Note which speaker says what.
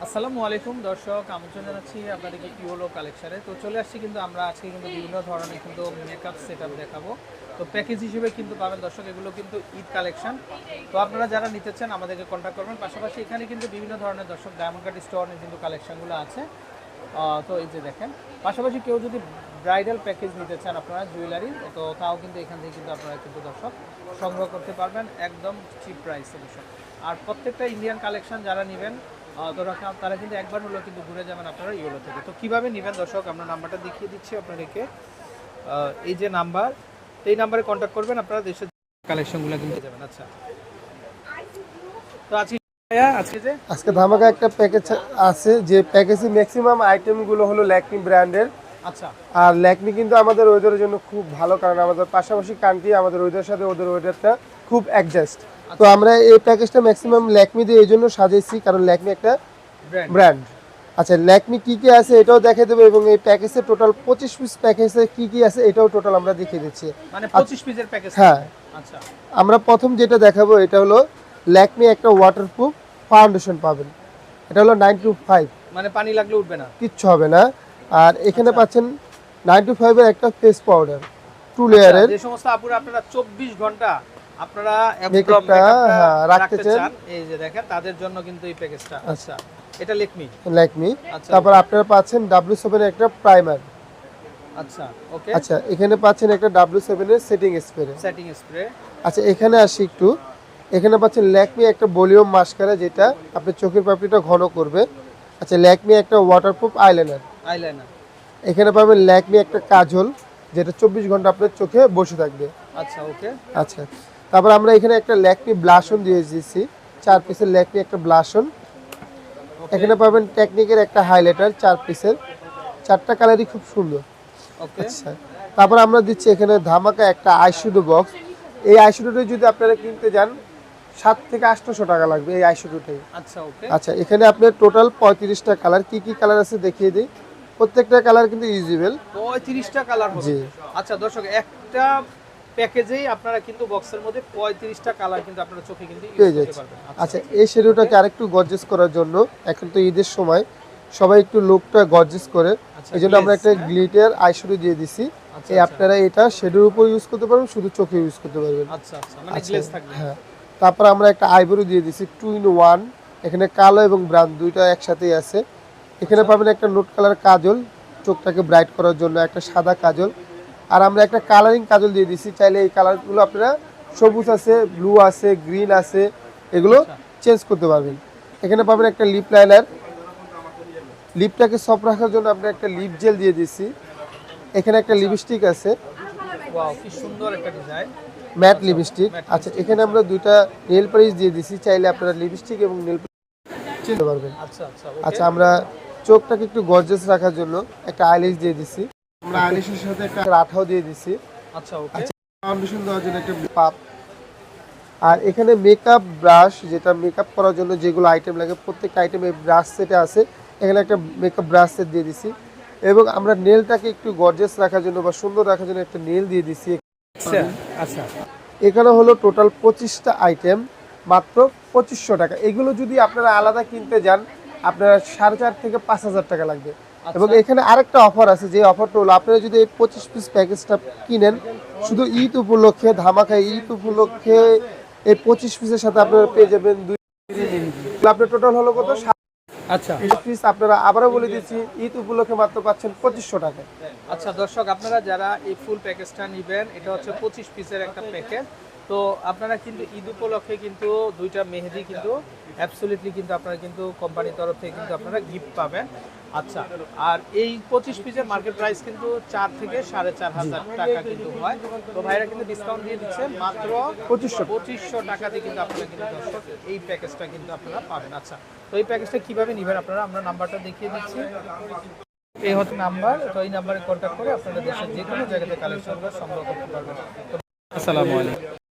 Speaker 1: আসসালামু আলাইকুম দর্শক, আমন্ত্রণ জানাচ্ছি আপনাদেরকে পিওলো কালেকশনে। তো চলে আসছি কিন্তু আমরা আজকে কিন্তু বিভিন্ন ধরনের কিন্তু মেকআপ সেটআপ দেখাবো। তো প্যাকেজ হিসেবে কিন্তু পাবেন দর্শক, এগুলো কিন্তু ঈদ কালেকশন। তো আপনারা যারা নিতে চান আমাদেরকে কন্ট্যাক্ট করবেন। পাশাপাশি এখানে কিন্তু বিভিন্ন ধরনের দর্শক ডায়মন্ড কাট স্টোনের কিন্তু কালেকশনগুলো আছে। তো এই যে দেখেন, পাশাপাশি কেউ যদি ব্রাইডাল প্যাকেজ নিতে চান আপনারা জুয়েলারি, তো তাও কিন্তু এখান থেকে কিন্তু আপনারা কিন্তু দর্শক সংগ্রহ করতে পারবেন একদম চিপ প্রাইসে দর্শক। আর প্রত্যেকটা ইন্ডিয়ান কালেকশন যারা নেবেন তো তারা কিন্তু একবার হলেও কিন্তু ঘুরে যাবেন আপনারা ইয়েলো থেকে। তো কীভাবে নেবেন দর্শক, আমরা নাম্বারটা দেখিয়ে দিচ্ছি আপনাদেরকে। এই যে নাম্বার, এই নাম্বারে কন্ট্যাক্ট করবেন, আপনারা দেশের কালেকশনগুলো কিনতে যাবেন। আচ্ছা, তো
Speaker 2: আজকে ধামাকা একটা প্যাকেজ আছে, যে প্যাকেজে ম্যাক্সিমাম আইটেমগুলো হলো ল্যাকমি ব্র্যান্ডের।
Speaker 1: আচ্ছা,
Speaker 2: আর ল্যাকমি কিন্তু আমাদের ওয়েদারের জন্য খুব ভালো, কারণ আমাদের পাশাপাশি কান্ট্রি, আমাদের ওয়েদারের সাথে ওদের ওয়েদারটা খুব অ্যাডজাস্ট। তো আমরা এই প্যাকেজটা ম্যাক্সিমাম ল্যাকমি দিয়ে এই জন্য সাজিয়েছি, কারণ ল্যাকমি একটা ব্র্যান্ড। আচ্ছা, ল্যাকমি কি কি আছে এটাও দেখে দেবো, এবং এই প্যাকেজে টোটাল 25 পিস প্যাকেজে কি কি আছে এটাও টোটাল আমরা দেখিয়ে দিচ্ছি।
Speaker 1: মানে 25 পিসের প্যাকেজ।
Speaker 2: হ্যাঁ,
Speaker 1: আচ্ছা,
Speaker 2: আমরা প্রথম যেটা দেখাবো এটা হলো ল্যাকমি একটা ওয়াটারপ্রুফ ফাউন্ডেশন পাবেন। এটা হলো 925,
Speaker 1: মানে পানি লাগলে উঠবে না,
Speaker 2: কিচ্ছু হবে না। আর এখানে পাচ্ছেন 925 এর একটা ফেস পাউডার 2 লেয়ারের।
Speaker 1: যে সমস্ত আপুরা আপনারা 24 ঘন্টা আপনারা
Speaker 2: মেকআপটা রাখতে চান,
Speaker 1: এই যে দেখেন তাদের জন্য কিন্তু এই প্যাকেজটা। আচ্ছা, এটা
Speaker 2: ল্যাকমি। তারপর আপনারা পাচ্ছেন W7 এর একটা প্রাইমার।
Speaker 1: আচ্ছা, ওকে।
Speaker 2: আচ্ছা, এখানে পাচ্ছেন একটা W7 এর সেটিং স্প্রে। আচ্ছা, এখানে আসি একটু। এখানে পাচ্ছেন ল্যাকমি একটা ভলিউম মাস্কারা, যেটা আপনার চোখের পাপড়িটা ঘন করবে। আচ্ছা, ল্যাকমি একটা ওয়াটারপ্রুফ আইলাইনার। এখানে পাবেন ল্যাকমি একটা কাজল, যেটা 24 ঘন্টা আপনার চোখে বসে থাকবে।
Speaker 1: আচ্ছা, ওকে।
Speaker 2: আচ্ছা, তারপর আমরা এখানে একটা ল্যাকমি ব্লাশন দিয়ে দিয়েছি, 4 পিসের ল্যাকমি একটা ব্লাশন। এখানে পাবেন টেকনিকের একটা হাইলাইটার 4 পিসের, 4টা কালারই খুব সুন্দর। আচ্ছা, তারপর আমরা দিচ্ছি এখানে ধামাকা একটা আইশ্যাডো বক্স। এই আইশ্যাডোটা যদি আপনারা কিনতে যান 7 থেকে 800 টাকা লাগবে এই আইশ্যাডোটাই।
Speaker 1: আচ্ছা, ওকে।
Speaker 2: আচ্ছা, এখানে আপনার টোটাল 35টা কালার। কি কি কালার আছে দেখিয়ে দিই। প্রত্যেকটা কালার কিন্তু ইউজেবল।
Speaker 1: 35টা কালার হবে। আচ্ছা দর্শক, একটা প্যাকেজেই আপনারা কিন্তু বক্সের মধ্যে 35টা কালার কিন্তু আপনারা চোখে কিন্তু ইউজ করতে পারবেন।
Speaker 2: আচ্ছা, এই শ্যাডোটাকে আরেকটু গর্জিয়াস করার জন্য, এখন তো ঈদের সময় সবাই একটু লুকটা গর্জিয়াস করে, এইজন্য আমরা একটা গ্লিটার আইশ্যাডো দিয়ে দিছি। এই আপনারা এটা শ্যাডোর উপর ইউজ করতে পারবেন, শুধু চোখে ইউজ করতে পারবেন।
Speaker 1: আচ্ছা, মানে গ্লেজ থাকবে।
Speaker 2: হ্যাঁ, তারপর আমরা একটা আইব্রো দিয়ে দিছি 2 in 1। এখানে কালো এবং ব্রাউন দুইটা একসাথেই আছে। এখানে পাবেন একটা নোট কালার কাজল, চোখটাকে ব্রাইট করার জন্য একটা সাদা কাজল। আর আমরা একটা কালারিং কাজল দিয়ে দিছি, চাইলে এই কালারগুলো আপনারা সবুজ আছে, ব্লু আছে, গ্রিন আছে, এগুলো চেঞ্জ করতে পারবেন। এখানে পাবেন একটা লিপ লাইনার, লিপটাকে সফট রাখার জন্য আমরা একটা লিপ জেল দিয়ে দিছি। এখানে একটা লিপস্টিক আছে,
Speaker 1: ওয়াও, কি সুন্দর একটা ডিজাইন,
Speaker 2: ম্যাট লিপস্টিক। আচ্ছা, এখানে আমরা দুইটা নেল পলিশ দিয়ে দিছি, চাইলে আপনারা লিপস্টিক এবং নেল পলিশ চিনতে পারবেন। আচ্ছা, আমরা চোখটাকে একটু গর্জিয়াস রাখার জন্য একটা আইল্যাশ দিয়ে দিছি। আমরা আইল্যাশের সাথে একটা আঠাও দিয়ে দিছি।
Speaker 1: আচ্ছা, ওকে।
Speaker 2: ফাউন্ডেশন দেওয়ার জন্য একটা পাপ। আর এখানে মেকআপ ব্রাশ, যেটা মেকআপ করার জন্য যেগুলো আইটেম লাগে প্রত্যেকটা আইটেম এই ব্রাশ সেটে আছে। এখানে একটা মেকআপ ব্রাশ সেট দিয়ে দিছি, এবং আমরা নেলটাকে একটু গর্জিয়াস রাখার জন্য বা সুন্দর রাখার জন্য একটা নেল দিয়ে দিছি।
Speaker 1: আচ্ছা,
Speaker 2: এখানে হলো টোটাল 25টা আইটেম, মাত্র 2500 টাকা। এগুলো যদি আপনারা আলাদা কিনতে যান আপনারা 4,500 থেকে 5,000 টাকা লাগবে। এবং এখানে আরেকটা অফার আছে, যে অফারটা হলো আপনারা যদি এই 25 পিস প্যাকেজটা কিনেন শুধু ঈদ উপলক্ষে, ধামাকা ঈদ উপলক্ষে, এই 25 পিসের সাথে আপনারা পেয়ে যাবেন 2 আপনার টোটাল হলো কত?
Speaker 1: আচ্ছা,
Speaker 2: পিস আপনারা আবারও বলে দিচ্ছি, ঈদ উপলক্ষে মাত্র পাচ্ছেন 2500 টাকা।
Speaker 1: আচ্ছা দর্শক, আপনারা যারা এই ফুল প্যাকেজটা নেবেন, এটা হচ্ছে 25 পিসের একটা প্যাকেজ। তো আপনারা কিন্তু ঈদ উপলক্ষে কিন্তু দুইটা মেহেদি কিন্তু অ্যাবসলিউটলি কিন্তু আপনারা কিন্তু কোম্পানির তরফ থেকে কিন্তু আপনারা গিফট পাবেন। আচ্ছা, আর এই 25 পিসের মার্কেট প্রাইস কিন্তু 4 থেকে 4,500 টাকা কিন্তু হয়। তো ভাইরা কিন্তু ডিসকাউন্ট দিয়ে দিচ্ছে মাত্র 2500 টাকাতে কিন্তু আপনারা কিন্তু দর্শক এই প্যাকেজটা কিন্তু আপনারা পাবেন। আচ্ছা, তো এই প্যাকেজটা কিভাবে নেবেন আপনারা, আমরা নাম্বারটা দেখিয়ে দিচ্ছি। এই হচ্ছে নাম্বার, তো এই নাম্বারে কন্ট্যাক্ট করে আপনারা দেশের যে কোনো জায়গাতে কালেকশনগুলো সংগ্রহ করতে পারবেন। আসসালামু আলাইকুম।